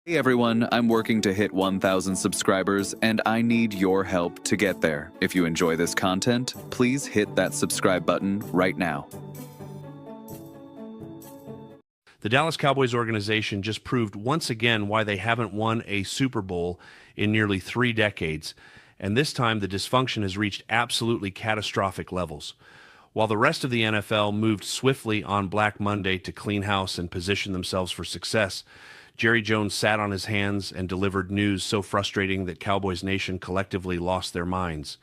Hey everyone, I'm working to hit 1,000 subscribers, and I need your help to get there. If you enjoy this content, please hit that subscribe button right now. The Dallas Cowboys organization just proved once again why they haven't won a Super Bowl in nearly 3 decades, and this time the dysfunction has reached absolutely catastrophic levels. While the rest of the NFL moved swiftly on Black Monday to clean house and position themselves for success, Jerry Jones sat on his hands and delivered news so frustrating that Cowboys Nation collectively lost their minds.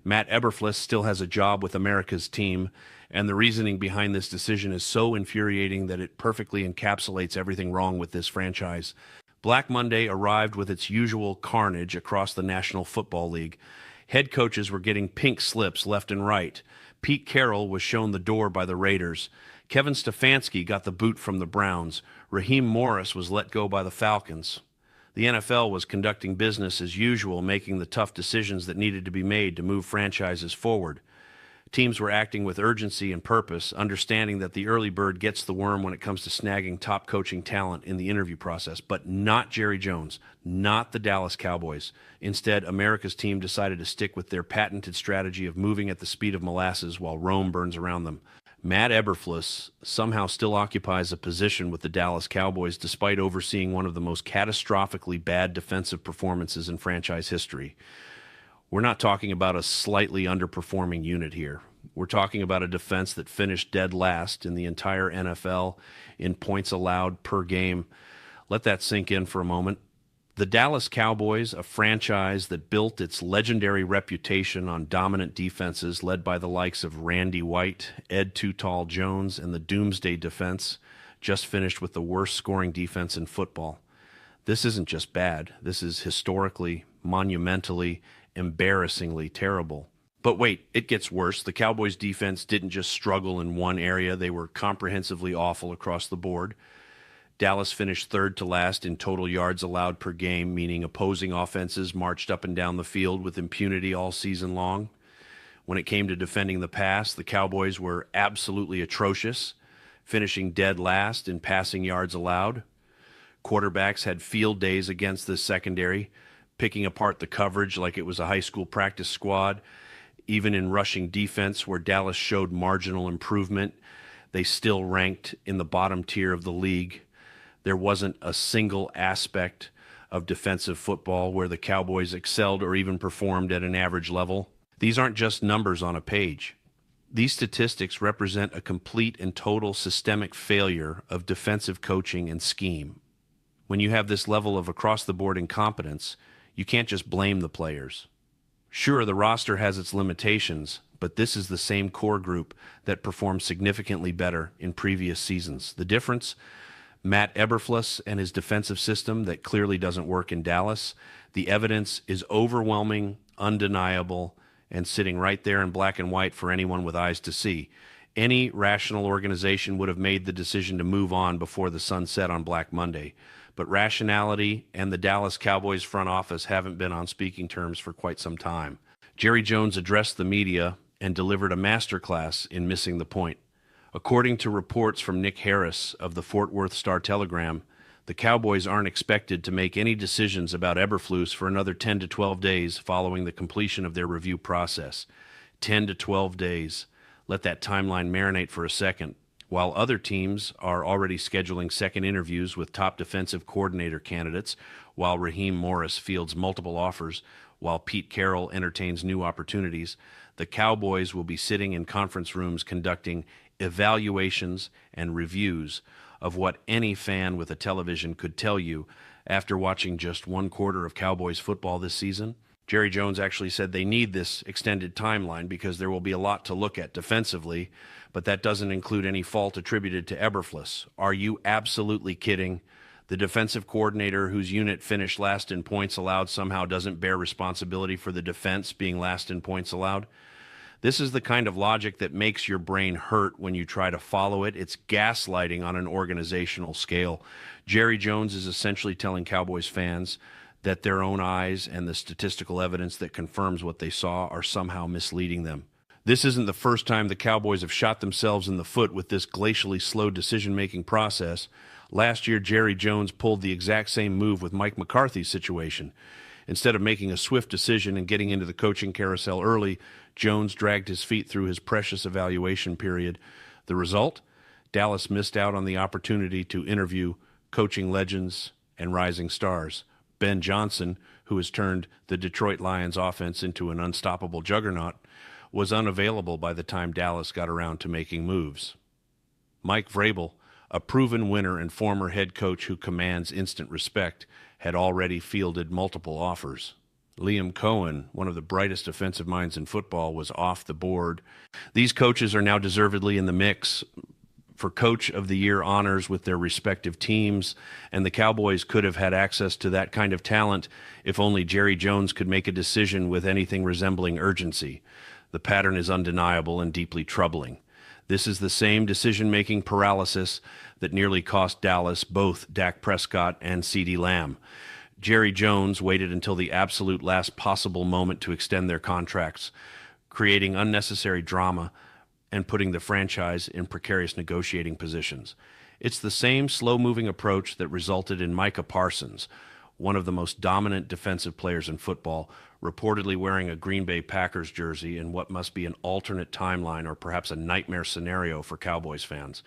Matt Eberflus still has a job with America's team, and the reasoning behind this decision is so infuriating that it perfectly encapsulates everything wrong with this franchise. Black Monday arrived with its usual carnage across the National Football League. Head coaches were getting pink slips left and right. Pete Carroll was shown the door by the Raiders. Kevin Stefanski got the boot from the Browns. Raheem Morris was let go by the Falcons. The NFL was conducting business as usual, making the tough decisions that needed to be made to move franchises forward. Teams were acting with urgency and purpose, understanding that the early bird gets the worm when it comes to snagging top coaching talent in the interview process, but not Jerry Jones, not the Dallas Cowboys. Instead, America's team decided to stick with their patented strategy of moving at the speed of molasses while Rome burns around them. Matt Eberflus somehow still occupies a position with the Dallas Cowboys despite overseeing one of the most catastrophically bad defensive performances in franchise history. We're not talking about a slightly underperforming unit here. We're talking about a defense that finished dead last in the entire NFL in points allowed per game. Let that sink in for a moment. The Dallas Cowboys, a franchise that built its legendary reputation on dominant defenses led by the likes of Randy White, Ed Too Tall Jones, and the Doomsday Defense, just finished with the worst scoring defense in football. This isn't just bad. This is historically, monumentally, embarrassingly terrible. But wait, it gets worse. The Cowboys' defense didn't just struggle in one area. They were comprehensively awful across the board. Dallas finished third to last in total yards allowed per game, meaning opposing offenses marched up and down the field with impunity all season long. When it came to defending the pass, the Cowboys were absolutely atrocious, finishing dead last in passing yards allowed. Quarterbacks had field days against this secondary, picking apart the coverage like it was a high school practice squad. Even in rushing defense, where Dallas showed marginal improvement, they still ranked in the bottom tier of the league. There wasn't a single aspect of defensive football where the Cowboys excelled or even performed at an average level. These aren't just numbers on a page. These statistics represent a complete and total systemic failure of defensive coaching and scheme. When you have this level of across-the-board incompetence, you can't just blame the players. Sure, the roster has its limitations, but this is the same core group that performed significantly better in previous seasons. The difference? Matt Eberflus and his defensive system that clearly doesn't work in Dallas. The evidence is overwhelming, undeniable, and sitting right there in black and white for anyone with eyes to see. Any rational organization would have made the decision to move on before the sun set on Black Monday. But rationality and the Dallas Cowboys front office haven't been on speaking terms for quite some time. Jerry Jones addressed the media and delivered a masterclass in missing the point. According to reports from Nick Harris of the Fort Worth Star-Telegram, the Cowboys aren't expected to make any decisions about Eberflus for another 10 to 12 days following the completion of their review process. 10 to 12 days. Let that timeline marinate for a second. While other teams are already scheduling second interviews with top defensive coordinator candidates, while Raheem Morris fields multiple offers, while Pete Carroll entertains new opportunities, the Cowboys will be sitting in conference rooms conducting evaluations and reviews of what any fan with a television could tell you after watching just one quarter of Cowboys football this season. Jerry Jones actually said they need this extended timeline because there will be a lot to look at defensively, but that doesn't include any fault attributed to Eberflus. Are you absolutely kidding? The defensive coordinator whose unit finished last in points allowed somehow doesn't bear responsibility for the defense being last in points allowed? This is the kind of logic that makes your brain hurt when you try to follow it. It's gaslighting on an organizational scale. Jerry Jones is essentially telling Cowboys fans that their own eyes and the statistical evidence that confirms what they saw are somehow misleading them. This isn't the first time the Cowboys have shot themselves in the foot with this glacially slow decision-making process. Last year, Jerry Jones pulled the exact same move with Mike McCarthy's situation. Instead of making a swift decision and getting into the coaching carousel early, Jones dragged his feet through his precious evaluation period. The result? Dallas missed out on the opportunity to interview coaching legends and rising stars. Ben Johnson, who has turned the Detroit Lions offense into an unstoppable juggernaut, was unavailable by the time Dallas got around to making moves. Mike Vrabel, a proven winner and former head coach who commands instant respect, had already fielded multiple offers. Liam Cohen, one of the brightest defensive minds in football, was off the board. These coaches are now deservedly in the mix for Coach of the Year honors with their respective teams, and the Cowboys could have had access to that kind of talent if only Jerry Jones could make a decision with anything resembling urgency. The pattern is undeniable and deeply troubling. This is the same decision-making paralysis that nearly cost Dallas both Dak Prescott and CeeDee Lamb. Jerry Jones waited until the absolute last possible moment to extend their contracts, creating unnecessary drama and putting the franchise in precarious negotiating positions. It's the same slow-moving approach that resulted in Micah Parsons, one of the most dominant defensive players in football, reportedly wearing a Green Bay Packers jersey in what must be an alternate timeline or perhaps a nightmare scenario for Cowboys fans.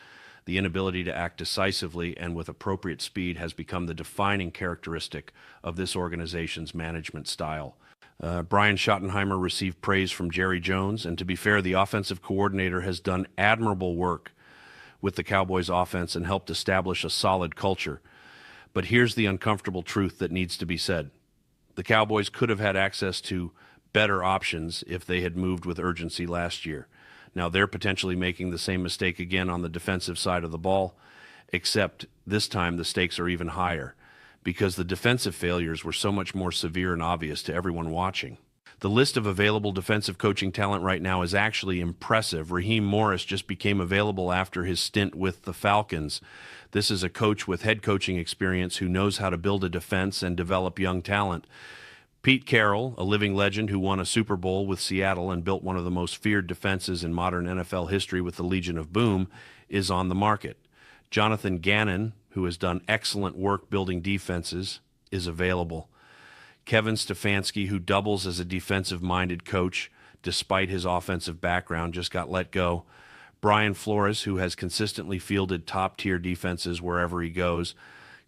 The inability to act decisively and with appropriate speed has become the defining characteristic of this organization's management style. Brian Schottenheimer received praise from Jerry Jones, and to be fair, the offensive coordinator has done admirable work with the Cowboys offense and helped establish a solid culture. But here's the uncomfortable truth that needs to be said. The Cowboys could have had access to better options if they had moved with urgency last year. Now they're potentially making the same mistake again on the defensive side of the ball, except this time the stakes are even higher because the defensive failures were so much more severe and obvious to everyone watching. The list of available defensive coaching talent right now is actually impressive. Raheem Morris just became available after his stint with the Falcons. This is a coach with head coaching experience who knows how to build a defense and develop young talent. Pete Carroll, a living legend who won a Super Bowl with Seattle and built one of the most feared defenses in modern NFL history with the Legion of Boom, is on the market. Jonathan Gannon, who has done excellent work building defenses, is available. Kevin Stefanski, who doubles as a defensive-minded coach despite his offensive background, just got let go. Brian Flores, who has consistently fielded top-tier defenses wherever he goes,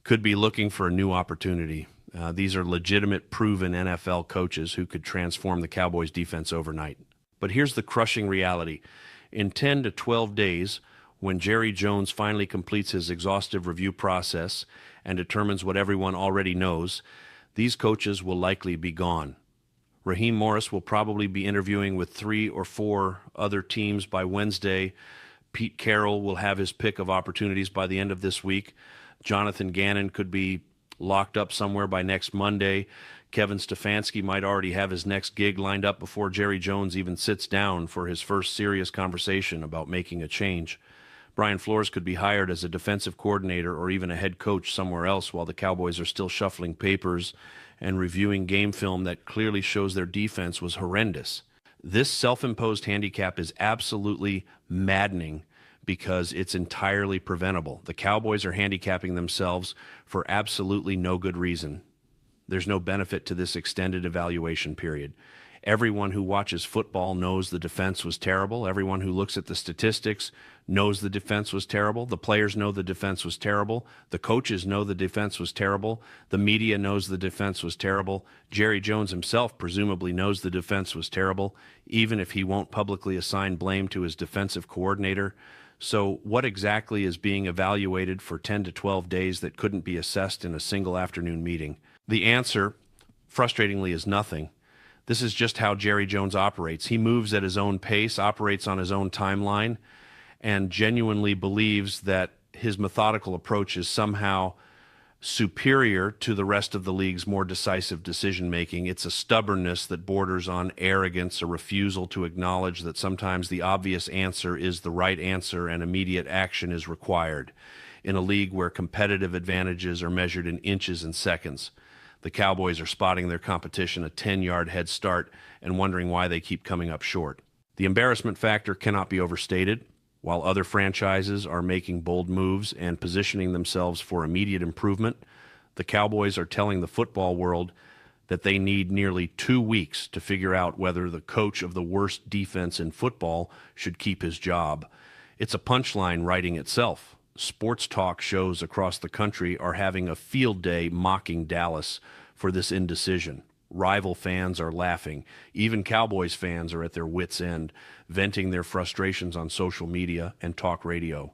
could be looking for a new opportunity. These are legitimate, proven NFL coaches who could transform the Cowboys' defense overnight. But here's the crushing reality. In 10 to 12 days, when Jerry Jones finally completes his exhaustive review process and determines what everyone already knows, these coaches will likely be gone. Raheem Morris will probably be interviewing with 3 or 4 other teams by Wednesday. Pete Carroll will have his pick of opportunities by the end of this week. Jonathan Gannon could be locked up somewhere by next Monday. Kevin Stefanski might already have his next gig lined up before Jerry Jones even sits down for his first serious conversation about making a change. Brian Flores could be hired as a defensive coordinator or even a head coach somewhere else while the Cowboys are still shuffling papers and reviewing game film that clearly shows their defense was horrendous. This self-imposed handicap is absolutely maddening because it's entirely preventable. The Cowboys are handicapping themselves for absolutely no good reason. There's no benefit to this extended evaluation period. Everyone who watches football knows the defense was terrible. Everyone who looks at the statistics knows the defense was terrible. The players know the defense was terrible. The coaches know the defense was terrible. The media knows the defense was terrible. Jerry Jones himself presumably knows the defense was terrible, even if he won't publicly assign blame to his defensive coordinator. So what exactly is being evaluated for 10 to 12 days that couldn't be assessed in a single afternoon meeting? The answer, frustratingly, is nothing. This is just how Jerry Jones operates. He moves at his own pace, operates on his own timeline, and genuinely believes that his methodical approach is somehow superior to the rest of the league's more decisive decision-making. It's a stubbornness that borders on arrogance, a refusal to acknowledge that sometimes the obvious answer is the right answer and immediate action is required. In a league where competitive advantages are measured in inches and seconds, the Cowboys are spotting their competition a 10-yard head start and wondering why they keep coming up short. The embarrassment factor cannot be overstated. While other franchises are making bold moves and positioning themselves for immediate improvement, the Cowboys are telling the football world that they need nearly 2 weeks to figure out whether the coach of the worst defense in football should keep his job. It's a punchline writing itself. Sports talk shows across the country are having a field day mocking Dallas for this indecision. Rival fans are laughing. Even Cowboys fans are at their wits' end, venting their frustrations on social media and talk radio.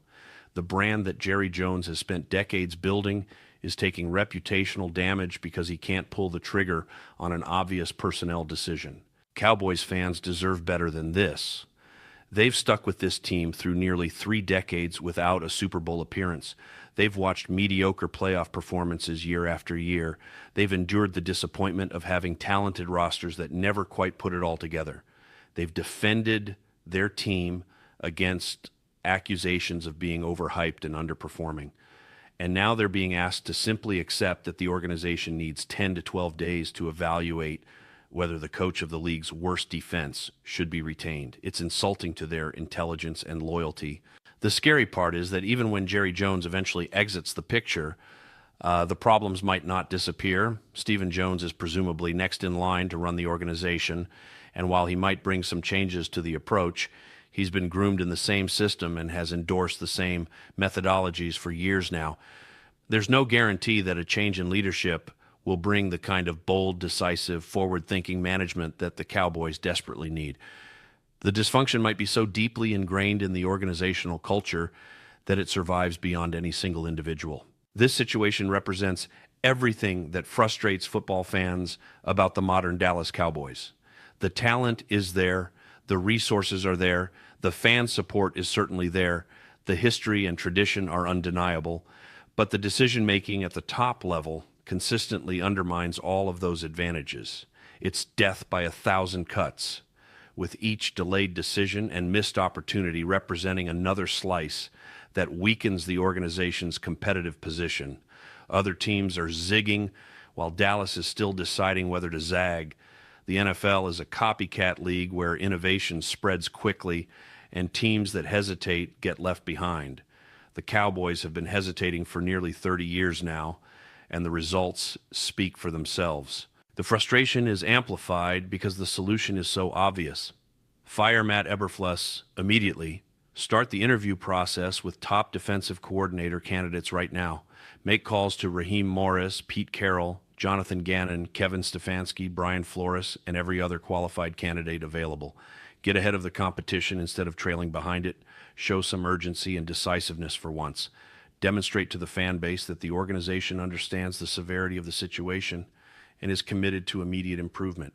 The brand that Jerry Jones has spent decades building is taking reputational damage because he can't pull the trigger on an obvious personnel decision. Cowboys fans deserve better than this. They've stuck with this team through nearly 3 decades without a Super Bowl appearance. They've watched mediocre playoff performances year after year. They've endured the disappointment of having talented rosters that never quite put it all together. They've defended their team against accusations of being overhyped and underperforming. And now they're being asked to simply accept that the organization needs 10 to 12 days to evaluate whether the coach of the league's worst defense should be retained. It's insulting to their intelligence and loyalty. The scary part is that even when Jerry Jones eventually exits the picture, the problems might not disappear. Stephen Jones is presumably next in line to run the organization, and while he might bring some changes to the approach, he's been groomed in the same system and has endorsed the same methodologies for years now. There's no guarantee that a change in leadership will bring the kind of bold, decisive, forward-thinking management that the Cowboys desperately need. The dysfunction might be so deeply ingrained in the organizational culture that it survives beyond any single individual. This situation represents everything that frustrates football fans about the modern Dallas Cowboys. The talent is there, the resources are there, the fan support is certainly there, the history and tradition are undeniable, but the decision-making at the top level consistently undermines all of those advantages. It's death by 1,000 cuts, with each delayed decision and missed opportunity representing another slice that weakens the organization's competitive position. Other teams are zigging while Dallas is still deciding whether to zag. The NFL is a copycat league where innovation spreads quickly and teams that hesitate get left behind. The Cowboys have been hesitating for nearly 30 years now, and the results speak for themselves. The frustration is amplified because the solution is so obvious. Fire Matt Eberflus immediately. Start the interview process with top defensive coordinator candidates right now. Make calls to Raheem Morris, Pete Carroll, Jonathan Gannon, Kevin Stefanski, Brian Flores, and every other qualified candidate available. Get ahead of the competition instead of trailing behind it. Show some urgency and decisiveness for once. Demonstrate to the fan base that the organization understands the severity of the situation and is committed to immediate improvement.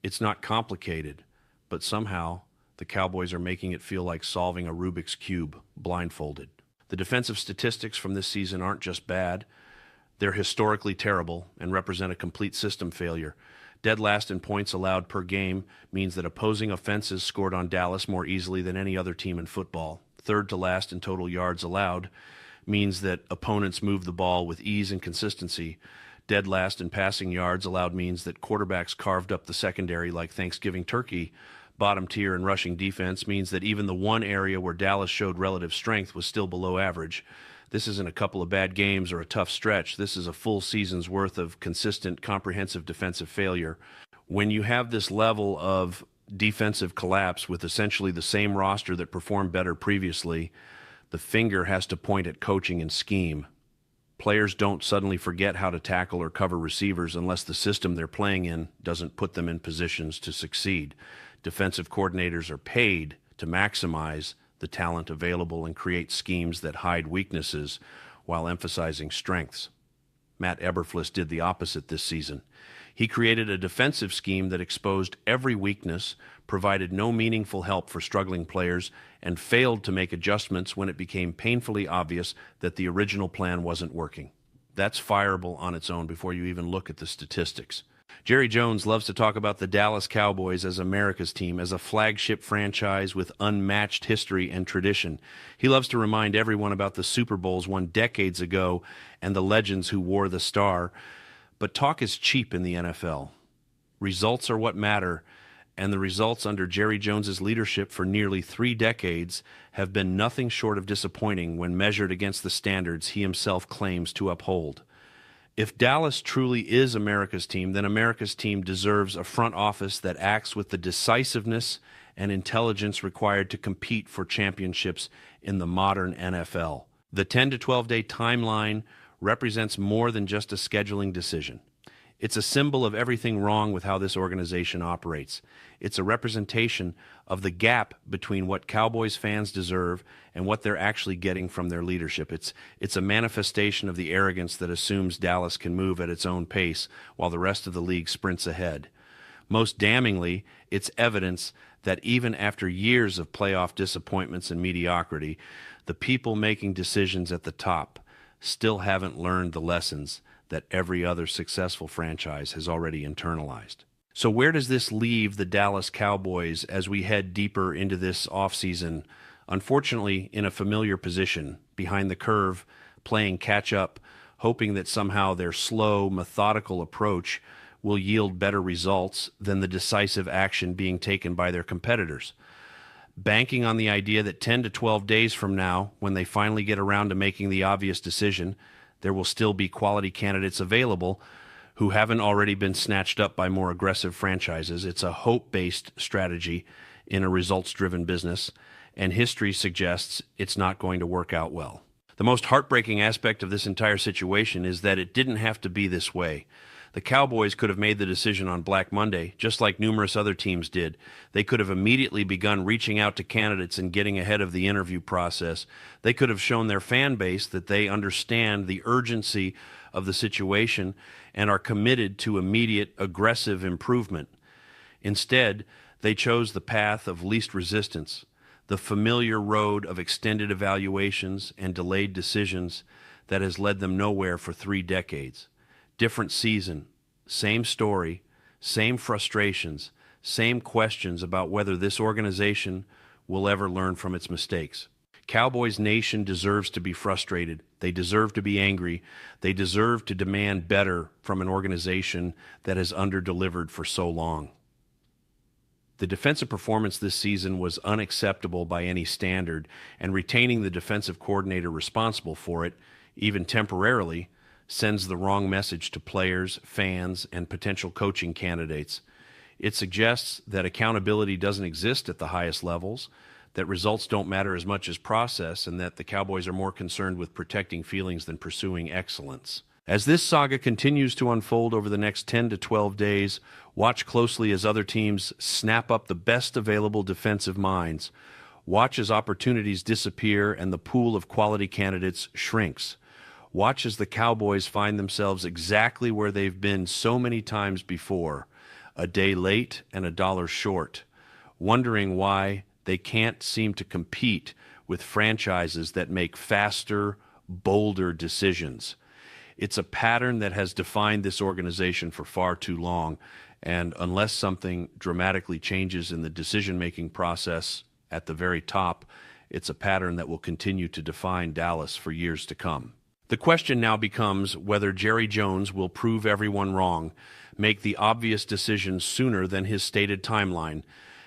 It's not complicated, but somehow the Cowboys are making it feel like solving a Rubik's Cube blindfolded. The defensive statistics from this season aren't just bad. They're historically terrible and represent a complete system failure. Dead last in points allowed per game means that opposing offenses scored on Dallas more easily than any other team in football. Third to last in total yards allowed means that opponents move the ball with ease and consistency. Dead last in passing yards allowed means that quarterbacks carved up the secondary like Thanksgiving turkey. Bottom tier in rushing defense means that even the one area where Dallas showed relative strength was still below average. This isn't a couple of bad games or a tough stretch. This is a full season's worth of consistent, comprehensive defensive failure. When you have this level of defensive collapse with essentially the same roster that performed better previously, the finger has to point at coaching and scheme. Players don't suddenly forget how to tackle or cover receivers unless the system they're playing in doesn't put them in positions to succeed. Defensive coordinators are paid to maximize the talent available and create schemes that hide weaknesses while emphasizing strengths. Matt Eberflus did the opposite this season. He created a defensive scheme that exposed every weakness, provided no meaningful help for struggling players, and failed to make adjustments when it became painfully obvious that the original plan wasn't working. That's fireable on its own before you even look at the statistics. Jerry Jones loves to talk about the Dallas Cowboys as America's team, as a flagship franchise with unmatched history and tradition. He loves to remind everyone about the Super Bowls won decades ago and the legends who wore the star. But talk is cheap in the NFL. Results are what matter, and the results under Jerry Jones's leadership for nearly 3 decades have been nothing short of disappointing when measured against the standards he himself claims to uphold. If Dallas truly is America's team, then America's team deserves a front office that acts with the decisiveness and intelligence required to compete for championships in the modern NFL. The 10 to 12 day timeline represents more than just a scheduling decision. It's a symbol of everything wrong with how this organization operates. It's a representation of the gap between what Cowboys fans deserve and what they're actually getting from their leadership. It's a manifestation of the arrogance that assumes Dallas can move at its own pace while the rest of the league sprints ahead. Most damningly, it's evidence that even after years of playoff disappointments and mediocrity, the people making decisions at the top still haven't learned the lessons that every other successful franchise has already internalized. So where does this leave the Dallas Cowboys as we head deeper into this offseason? Unfortunately, in a familiar position, behind the curve, playing catch-up, hoping that somehow their slow, methodical approach will yield better results than the decisive action being taken by their competitors. Banking on the idea that 10 to 12 days from now, when they finally get around to making the obvious decision, there will still be quality candidates available who haven't already been snatched up by more aggressive franchises. It's a hope-based strategy in a results-driven business, and history suggests it's not going to work out well. The most heartbreaking aspect of this entire situation is that it didn't have to be this way. The Cowboys could have made the decision on Black Monday, just like numerous other teams did. They could have immediately begun reaching out to candidates and getting ahead of the interview process. They could have shown their fan base that they understand the urgency of the situation and are committed to immediate, aggressive improvement. Instead, they chose the path of least resistance, the familiar road of extended evaluations and delayed decisions that has led them nowhere for 3 decades. Different season, same story, same frustrations, same questions about whether this organization will ever learn from its mistakes. Cowboys Nation deserves to be frustrated. They deserve to be angry. They deserve to demand better from an organization that has underdelivered for so long. The defensive performance this season was unacceptable by any standard, and retaining the defensive coordinator responsible for it, even temporarily, sends the wrong message to players, fans, and potential coaching candidates. It suggests that accountability doesn't exist at the highest levels, that results don't matter as much as process, and that the Cowboys are more concerned with protecting feelings than pursuing excellence. As this saga continues to unfold over the next 10 to 12 days, watch closely as other teams snap up the best available defensive minds. Watch as opportunities disappear and the pool of quality candidates shrinks. Watch as the Cowboys find themselves exactly where they've been so many times before, a day late and a dollar short, wondering why they can't seem to compete with franchises that make faster, bolder decisions. It's a pattern that has defined this organization for far too long, and unless something dramatically changes in the decision-making process at the very top, it's a pattern that will continue to define Dallas for years to come. The question now becomes whether Jerry Jones will prove everyone wrong, make the obvious decision sooner than his stated timeline,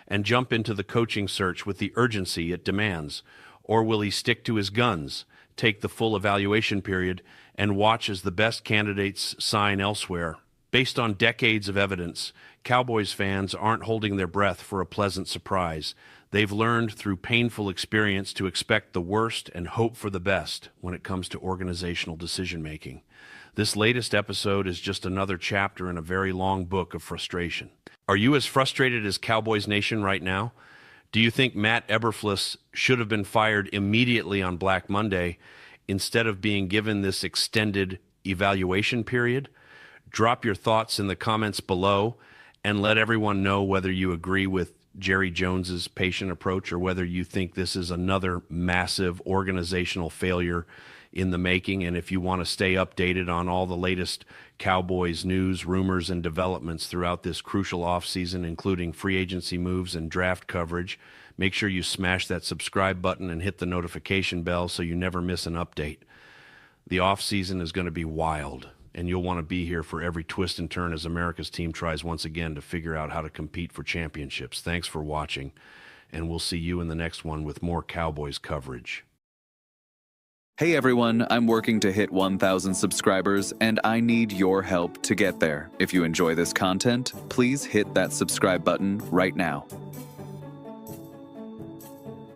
and jump into the coaching search with the urgency it demands, or will he stick to his guns, take the full evaluation period, and watch as the best candidates sign elsewhere? Based on decades of evidence, Cowboys fans aren't holding their breath for a pleasant surprise. They've learned through painful experience to expect the worst and hope for the best when it comes to organizational decision-making. This latest episode is just another chapter in a very long book of frustration. Are you as frustrated as Cowboys Nation right now? Do you think Matt Eberflus should have been fired immediately on Black Monday instead of being given this extended evaluation period? Drop your thoughts in the comments below and let everyone know whether you agree with Jerry Jones's patient approach or whether you think this is another massive organizational failure in the making. And if you want to stay updated on all the latest Cowboys news, rumors, and developments throughout this crucial offseason, including free agency moves and draft coverage, make sure you smash that subscribe button and hit the notification bell so you never miss an update. The offseason is going to be wild. and you'll want to be here for every twist and turn as America's team tries once again to figure out how to compete for championships. Thanks for watching, and we'll see you in the next one with more Cowboys coverage. Hey everyone, I'm working to hit 1,000 subscribers, and I need your help to get there. If you enjoy this content, please hit that subscribe button right now.